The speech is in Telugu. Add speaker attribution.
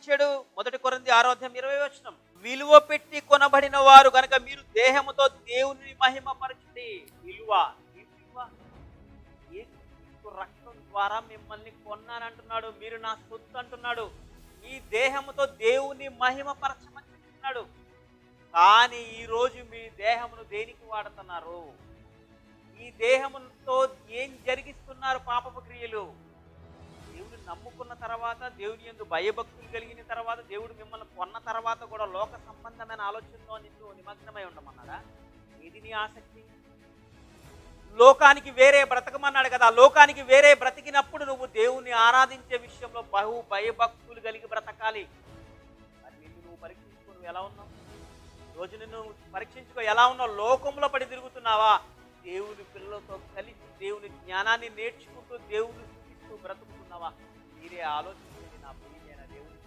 Speaker 1: ఇచ్చాడు? 1 కొరింథీ 6:20 విలువ పెట్టి కొనబడిన వారు గనక మీరు దేహముతో దేవుని మహిమపరచండి. విలువ యేసు రక్తం ద్వారా మిమ్మల్ని కొన్నానంటున్నాడు. మీరు నా సొత్తు అంటున్నాడు. ఈ దేహముతో దేవుని మహిమపరచమని చెప్తున్నాడు. కానీ ఈరోజు మీ దేహమును దేనికి వాడుతున్నారు? ఈ దేహముతో ఏం జరిగిస్తున్నారు? పాపపు క్రియలు. దేవుడు నమ్ముకున్న తర్వాత, దేవుని యందు భయభక్తులు కలిగిన తర్వాత, దేవుడు మిమ్మల్ని కొన్న తర్వాత కూడా లోక సంబంధమైన ఆలోచనలో నిన్ను నిమగ్నమై ఉండమన్నాడా? ఇది నీ ఆసక్తి? లోకానికి వేరే బ్రతకమన్నాడు కదా. లోకానికి వేరే బ్రతికినప్పుడు నువ్వు దేవుని ఆరాధించే విషయంలో భయభక్తులు కలిగి బ్రతకాలి. మరి నిన్ను నువ్వు పరీక్షించుకో, నువ్వు ఎలా ఉన్నావు? రోజు నిన్ను పరీక్షించుకో, ఎలా ఉన్నావు? లోకంలో పడి తిరుగుతున్నావా? దేవుని పిల్లలతో కలిసి దేవుని జ్ఞానాన్ని నేర్చుకుంటూ దేవుని స్థుతిస్తూ బ్రతుకుతున్నావా? మీరే ఆలోచించండి.